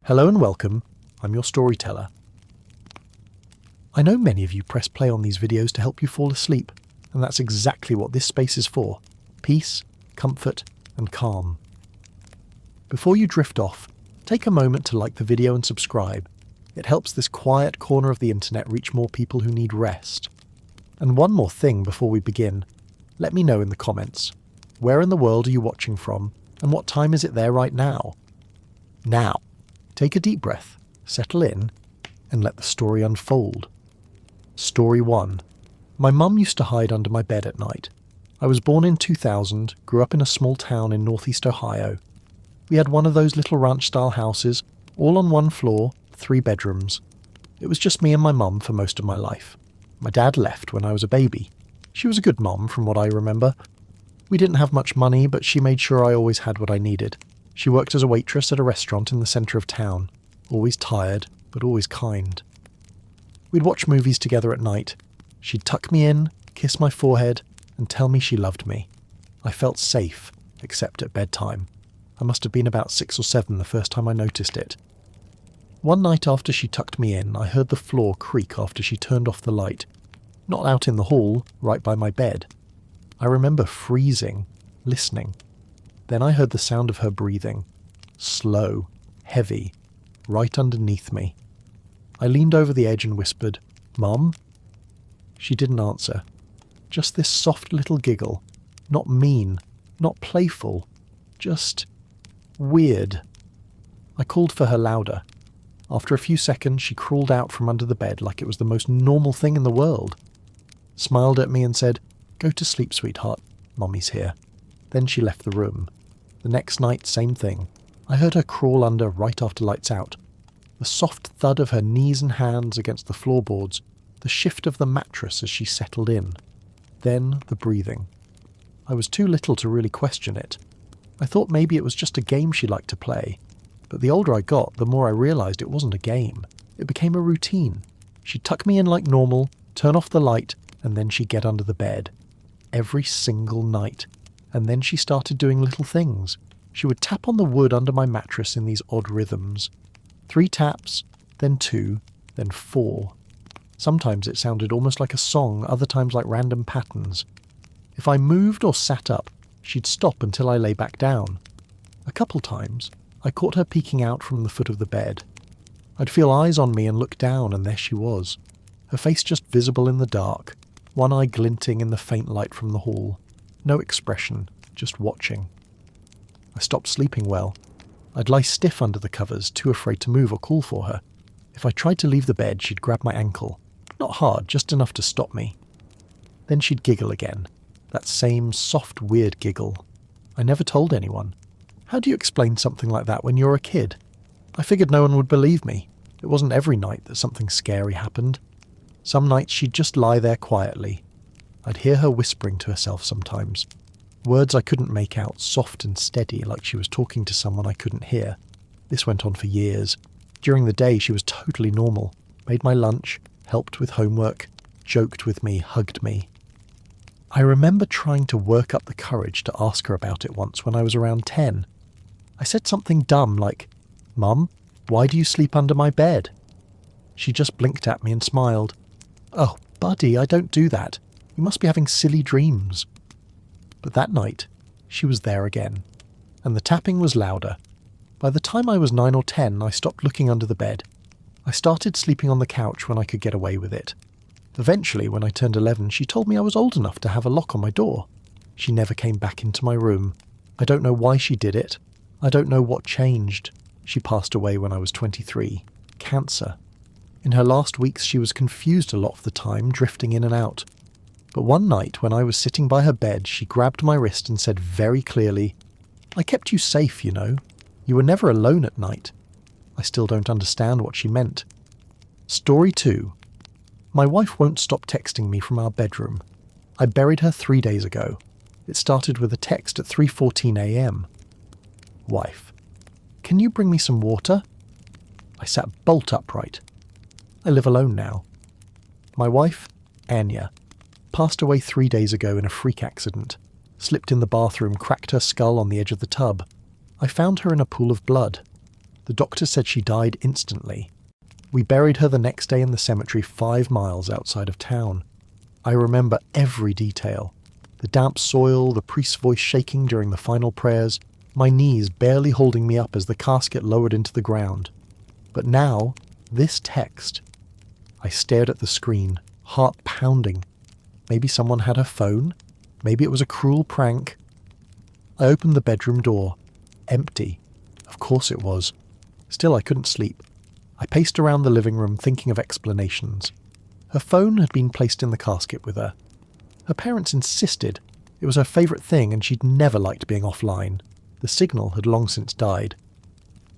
Hello and welcome, I'm your storyteller. I know many of you press play on these videos to help you fall asleep, and that's exactly what this space is for: peace, comfort, and calm. Before you drift off, take a moment to like the video and subscribe. It helps this quiet corner of the internet reach more people who need rest. And one more thing before we begin, let me know in the comments. Where in the world are you watching from, and what time is it there right now? Now, take a deep breath, settle in, and let the story unfold. Story 1. My mum used to hide under my bed at night. I was born in 2000, grew up in a small town in northeast Ohio. We had one of those little ranch-style houses, all on one floor, 3 bedrooms. It was just me and my mum for most of my life. My dad left when I was a baby. She was a good mum from what I remember. We didn't have much money, but she made sure I always had what I needed. She worked as a waitress at a restaurant in the centre of town. Always tired, but always kind. We'd watch movies together at night. She'd tuck me in, kiss my forehead, and tell me she loved me. I felt safe, except at bedtime. I must have been about 6 or 7 the first time I noticed it. One night after she tucked me in, I heard the floor creak after she turned off the light. Not out in the hall, right by my bed. I remember freezing, listening. Then I heard the sound of her breathing. Slow, heavy, right underneath me. I leaned over the edge and whispered, "Mum?" She didn't answer. Just this soft little giggle. Not mean, not playful. Just weird. I called for her louder. After a few seconds, she crawled out from under the bed like it was the most normal thing in the world. Smiled at me and said, "Go to sleep, sweetheart. Mummy's here." Then she left the room. The next night, same thing. I heard her crawl under right after lights out. The soft thud of her knees and hands against the floorboards, the shift of the mattress as she settled in. Then the breathing. I was too little to really question it. I thought maybe it was just a game she liked to play. But the older I got, the more I realised it wasn't a game. It became a routine. She'd tuck me in like normal, turn off the light, and then she'd get under the bed. Every single night. And then she started doing little things. She would tap on the wood under my mattress in these odd rhythms. 3 taps, then 2, then 4. Sometimes it sounded almost like a song, other times like random patterns. If I moved or sat up, she'd stop until I lay back down. A couple times, I caught her peeking out from the foot of the bed. I'd feel eyes on me and look down, and there she was. Her face just visible in the dark, one eye glinting in the faint light from the hall. No expression, just watching. I stopped sleeping well. I'd lie stiff under the covers, too afraid to move or call for her. If I tried to leave the bed, she'd grab my ankle. Not hard, just enough to stop me. Then she'd giggle again. That same soft, weird giggle. I never told anyone. How do you explain something like that when you're a kid? I figured no one would believe me. It wasn't every night that something scary happened. Some nights she'd just lie there quietly. I'd hear her whispering to herself sometimes. Words I couldn't make out, soft and steady, like she was talking to someone I couldn't hear. This went on for years. During the day she was totally normal. Made my lunch, helped with homework, joked with me, hugged me. I remember trying to work up the courage to ask her about it once when I was around 10. I said something dumb like, "Mum, why do you sleep under my bed?" She just blinked at me and smiled. "Oh, buddy, I don't do that. You must be having silly dreams." But that night, she was there again, and the tapping was louder. By the time I was 9 or 10, I stopped looking under the bed. I started sleeping on the couch when I could get away with it. Eventually, when I turned 11, she told me I was old enough to have a lock on my door. She never came back into my room. I don't know why she did it. I don't know what changed. She passed away when I was 23. Cancer. In her last weeks, she was confused a lot of the time, drifting in and out. But one night, when I was sitting by her bed, she grabbed my wrist and said very clearly, "I kept you safe, you know. You were never alone at night." I still don't understand what she meant. Story 2. My wife won't stop texting me from our bedroom. I buried her 3 days ago. It started with a text at 3:14 a.m. Wife: "Can you bring me some water?" I sat bolt upright. I live alone now. My wife, Anya, passed away 3 days ago in a freak accident. Slipped in the bathroom, cracked her skull on the edge of the tub. I found her in a pool of blood. The doctor said she died instantly. We buried her the next day in the cemetery 5 miles outside of town. I remember every detail. The damp soil, the priest's voice shaking during the final prayers, my knees barely holding me up as the casket lowered into the ground. But now, this text. I stared at the screen, heart pounding. Maybe someone had her phone? Maybe it was a cruel prank? I opened the bedroom door. Empty. Of course it was. Still, I couldn't sleep. I paced around the living room thinking of explanations. Her phone had been placed in the casket with her. Her parents insisted. It was her favourite thing and she'd never liked being offline. The signal had long since died.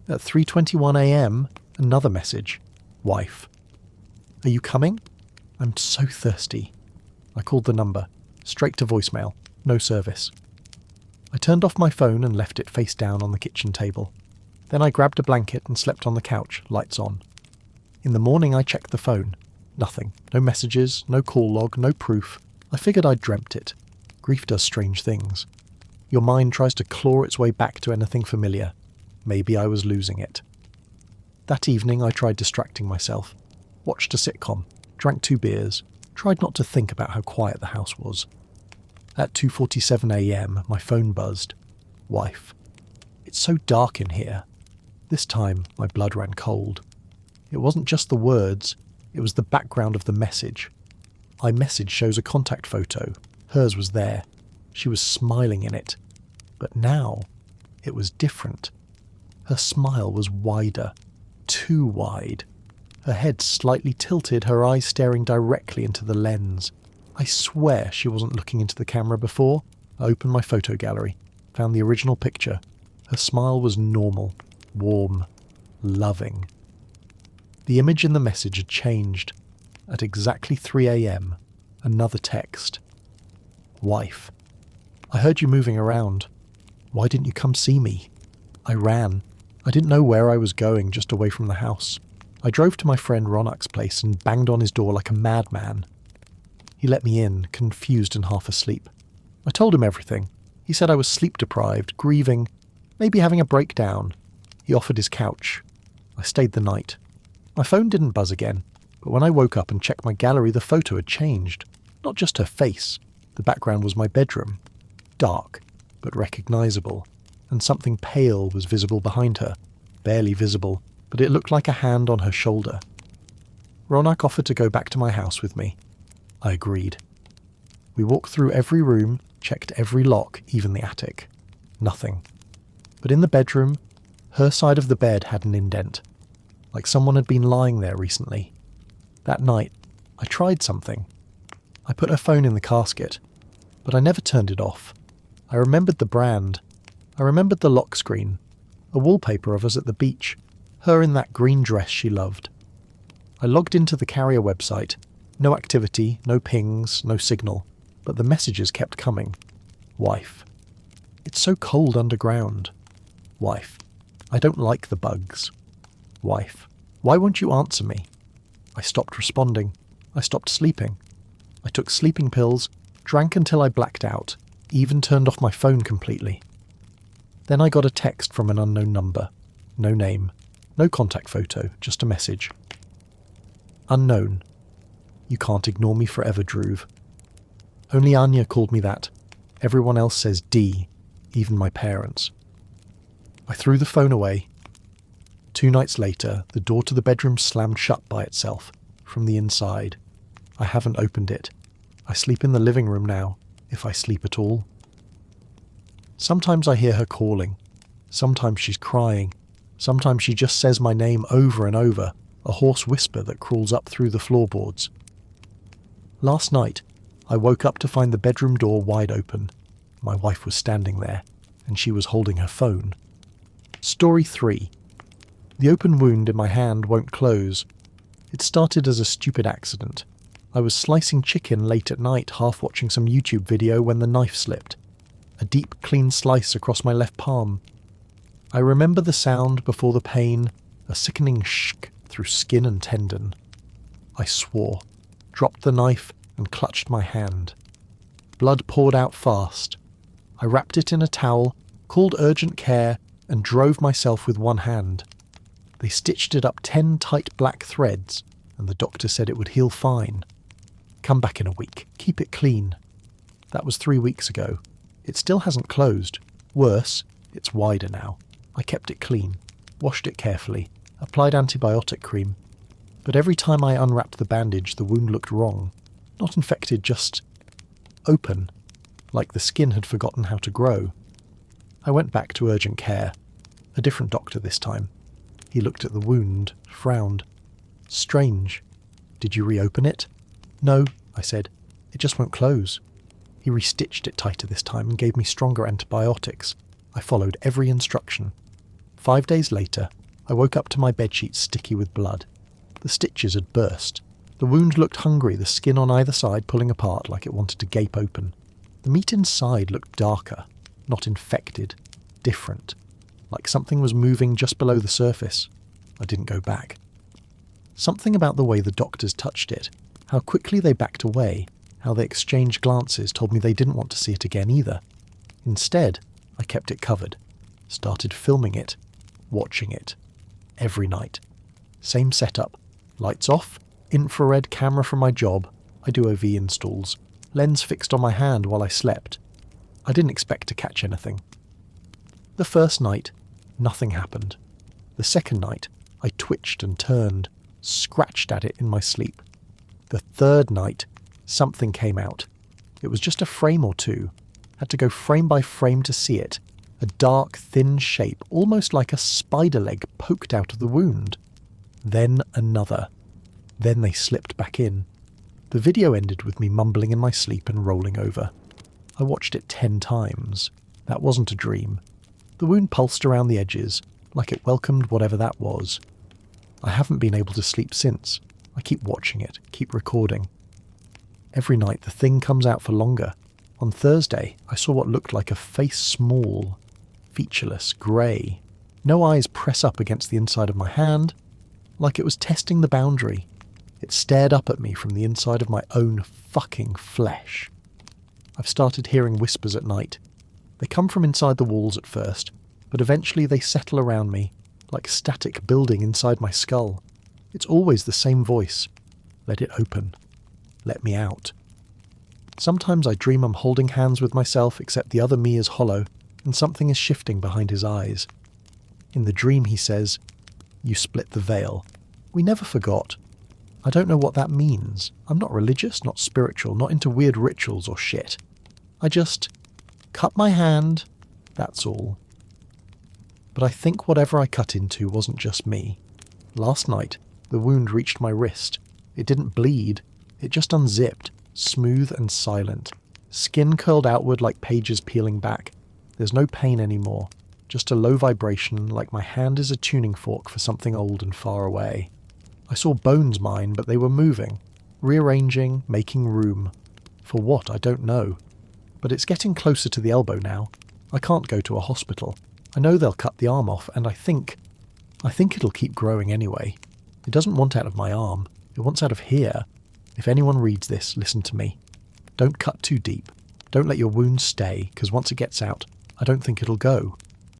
At 3:21 a.m, another message. Wife. Are you coming? I'm so thirsty. I called the number. Straight to voicemail. No service. I turned off my phone and left it face down on the kitchen table. Then I grabbed a blanket and slept on the couch, lights on. In the morning I checked the phone. Nothing. No messages, no call log, no proof. I figured I'd dreamt it. Grief does strange things. Your mind tries to claw its way back to anything familiar. Maybe I was losing it. That evening I tried distracting myself. Watched a sitcom, drank 2 beers, tried not to think about how quiet the house was. At 2:47 a.m, my phone buzzed. Wife. It's so dark in here. This time, my blood ran cold. It wasn't just the words, it was the background of the message. iMessage shows a contact photo. Hers was there. She was smiling in it. But now, it was different. Her smile was wider. Too wide. Her head slightly tilted, her eyes staring directly into the lens. I swear she wasn't looking into the camera before. I opened my photo gallery, found the original picture. Her smile was normal, warm, loving. The image in the message had changed. At exactly 3 a.m, another text. Wife. I heard you moving around. Why didn't you come see me? I ran. I didn't know where I was going, just away from the house. I drove to my friend Ronak's place and banged on his door like a madman. He let me in, confused and half asleep. I told him everything. He said I was sleep-deprived, grieving, maybe having a breakdown. He offered his couch. I stayed the night. My phone didn't buzz again, but when I woke up and checked my gallery, the photo had changed. Not just her face. The background was my bedroom. Dark, but recognisable, and something pale was visible behind her. Barely visible, but it looked like a hand on her shoulder. Ronak offered to go back to my house with me. I agreed. We walked through every room, checked every lock, even the attic. Nothing. But in the bedroom, her side of the bed had an indent, like someone had been lying there recently. That night, I tried something. I put her phone in the casket, but I never turned it off. I remembered the brand. I remembered the lock screen, a wallpaper of us at the beach, her in that green dress she loved. I logged into the carrier website. No activity, no pings, no signal, but the messages kept coming. Wife. It's so cold underground. Wife. I don't like the bugs. Wife. Why won't you answer me? I stopped responding. I stopped sleeping. I took sleeping pills, drank until I blacked out, even turned off my phone completely. Then I got a text from an unknown number. No name. No contact photo, just a message. Unknown. You can't ignore me forever, Dhruv. Only Anya called me that. Everyone else says D, even my parents. I threw the phone away. 2 nights later, the door to the bedroom slammed shut by itself, from the inside. I haven't opened it. I sleep in the living room now, if I sleep at all. Sometimes I hear her calling. Sometimes she's crying. Sometimes she just says my name over and over, a hoarse whisper that crawls up through the floorboards. Last night, I woke up to find the bedroom door wide open. My wife was standing there, and she was holding her phone. Story 3. The open wound in my hand won't close. It started as a stupid accident. I was slicing chicken late at night, half watching some YouTube video when the knife slipped. A deep, clean slice across my left palm. I remember the sound before the pain, a sickening shk through skin and tendon. I swore, dropped the knife and clutched my hand. Blood poured out fast. I wrapped it in a towel, called urgent care and drove myself with one hand. They stitched it up 10 tight black threads, and the doctor said it would heal fine. Come back in a week. Keep it clean. That was 3 weeks ago. It still hasn't closed. Worse, it's wider now. I kept it clean, washed it carefully, applied antibiotic cream. But every time I unwrapped the bandage, the wound looked wrong. Not infected, just open, like the skin had forgotten how to grow. I went back to urgent care. A different doctor this time. He looked at the wound, frowned. Strange. Did you reopen it? No, I said. It just won't close. He restitched it tighter this time and gave me stronger antibiotics. I followed every instruction. 5 days later, I woke up to my bedsheet sticky with blood. The stitches had burst. The wound looked hungry, the skin on either side pulling apart like it wanted to gape open. The meat inside looked darker, not infected, different, like something was moving just below the surface. I didn't go back. Something about the way the doctors touched it, how quickly they backed away, how they exchanged glances told me they didn't want to see it again either. Instead, I kept it covered, started filming it, watching it, every night. Same setup, lights off, infrared camera from my job, I do OV installs, lens fixed on my hand while I slept. I didn't expect to catch anything. The first night, nothing happened. The second night, I twitched and turned, scratched at it in my sleep. The third night, something came out. It was just a frame or two. Had to go frame by frame to see it. A dark, thin shape, almost like a spider leg poked out of the wound. Then another. Then they slipped back in. The video ended with me mumbling in my sleep and rolling over. I watched it 10 times. That wasn't a dream. The wound pulsed around the edges, like it welcomed whatever that was. I haven't been able to sleep since. I keep watching it, keep recording. Every night the thing comes out for longer. On Thursday, I saw what looked like a face small, featureless, grey. No eyes press up against the inside of my hand, like it was testing the boundary. It stared up at me from the inside of my own fucking flesh. I've started hearing whispers at night. They come from inside the walls at first, but eventually they settle around me, like static building inside my skull. It's always the same voice. Let it open. Let me out. Sometimes I dream I'm holding hands with myself, except the other me is hollow, and something is shifting behind his eyes. In the dream he says, "You split the veil." We never forgot. I don't know what that means. I'm not religious, not spiritual, not into weird rituals or shit. I just cut my hand, that's all. But I think whatever I cut into wasn't just me. Last night, the wound reached my wrist. It didn't bleed, it just unzipped, smooth and silent. Skin curled outward like pages peeling back. There's no pain anymore, just a low vibration like my hand is a tuning fork for something old and far away. I saw bones mine, but they were moving, rearranging, making room. For what, I don't know. But it's getting closer to the elbow now. I can't go to a hospital. I know they'll cut the arm off, and I think it'll keep growing anyway. It doesn't want out of my arm. It wants out of here. If anyone reads this, listen to me. Don't cut too deep. Don't let your wound stay, because once it gets out, I don't think it'll go.